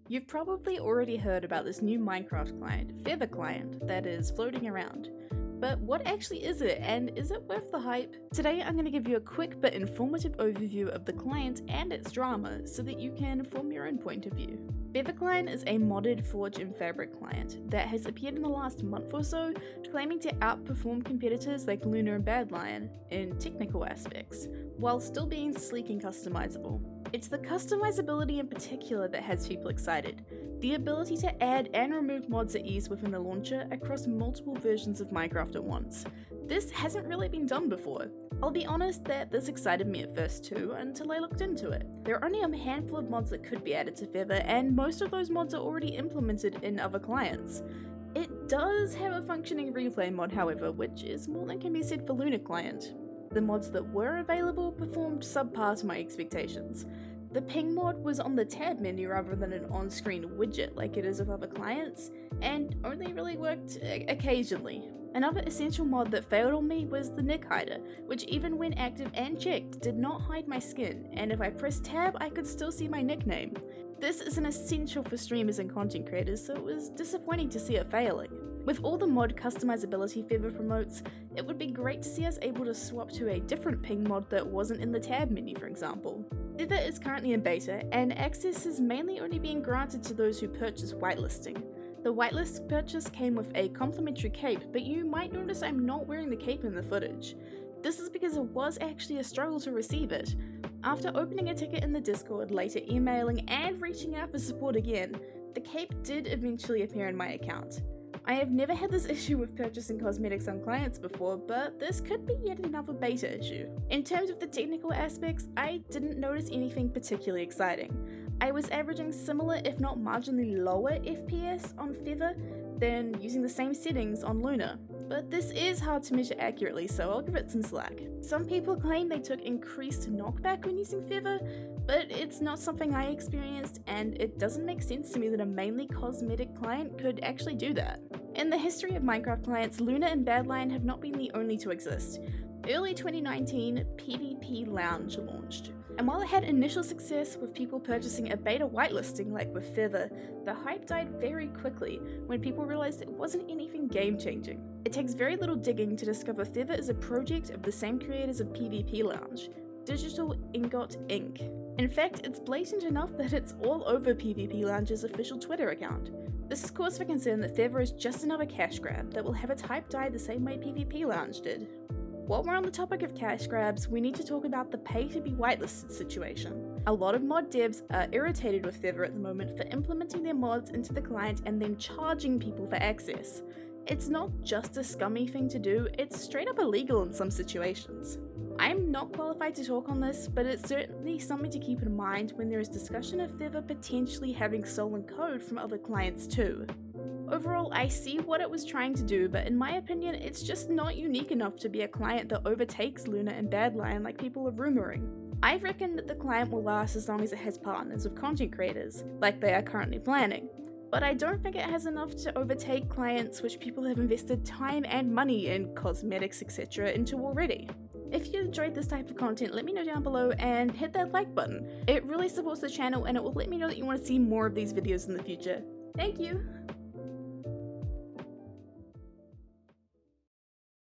You've probably already heard about this new Minecraft client, Feather Client, that is floating around. But what actually is it, and is it worth the hype? Today I'm going to give you a quick but informative overview of the client and its drama so that you can form your own point of view. Feather Client is a modded Forge and Fabric client that has appeared in the last month or so, claiming to outperform competitors like Luna and Badlion in technical aspects, while still being sleek and customizable. It's the customizability in particular that has people excited. The ability to add and remove mods at ease within the launcher across multiple versions of Minecraft at once. This hasn't really been done before. I'll be honest that this excited me at first too, until I looked into it. There are only a handful of mods that could be added to Feather, and most of those mods are already implemented in other clients. It does have a functioning replay mod, however, which is more than can be said for Luna client. The mods that were available performed subpar to my expectations. The ping mod was on the tab menu rather than an on-screen widget like it is with other clients, and only really worked occasionally. Another essential mod that failed on me was the nick hider, which even when active and checked did not hide my skin, and if I pressed tab I could still see my nickname. This is an essential for streamers and content creators, so it was disappointing to see it failing. With all the mod customizability Feather promotes, it would be great to see us able to swap to a different ping mod that wasn't in the tab menu, for example. Feather is currently in beta, and access is mainly only being granted to those who purchase whitelisting. The whitelist purchase came with a complimentary cape, but you might notice I'm not wearing the cape in the footage. This is because it was actually a struggle to receive it. After opening a ticket in the Discord, later emailing and reaching out for support again, the cape did eventually appear in my account. I have never had this issue with purchasing cosmetics on clients before, but this could be yet another beta issue. In terms of the technical aspects, I didn't notice anything particularly exciting. I was averaging similar if not marginally lower FPS on Feather than using the same settings on Luna. But this is hard to measure accurately, so I'll give it some slack. Some people claim they took increased knockback when using Feather, but it's not something I experienced, and it doesn't make sense to me that a mainly cosmetic client could actually do that. In the history of Minecraft clients, Luna and Badlion have not been the only to exist. Early 2019, PvP Lounge launched. And while it had initial success with people purchasing a beta whitelisting like with Feather, the hype died very quickly when people realized it wasn't anything game-changing. It takes very little digging to discover Feather is a project of the same creators of PvP Lounge, Digital Ingot Inc. In fact, it's blatant enough that it's all over PvP Lounge's official Twitter account. This is cause for concern that Feather is just another cash grab that will have its hype die the same way PvP Lounge did. While we're on the topic of cash grabs, we need to talk about the pay-to-be whitelisted situation. A lot of mod devs are irritated with Feather at the moment for implementing their mods into the client and then charging people for access. It's not just a scummy thing to do, it's straight up illegal in some situations. I'm not qualified to talk on this, but it's certainly something to keep in mind when there is discussion of Feather potentially having stolen code from other clients too. Overall, I see what it was trying to do, but in my opinion, it's just not unique enough to be a client that overtakes Luna and Badlion like people are rumoring. I reckon that the client will last as long as it has partners with content creators, like they are currently planning. But I don't think it has enough to overtake clients which people have invested time and money in cosmetics etc. into already. If you enjoyed this type of content, let me know down below and hit that like button. It really supports the channel and it will let me know that you want to see more of these videos in the future. Thank you!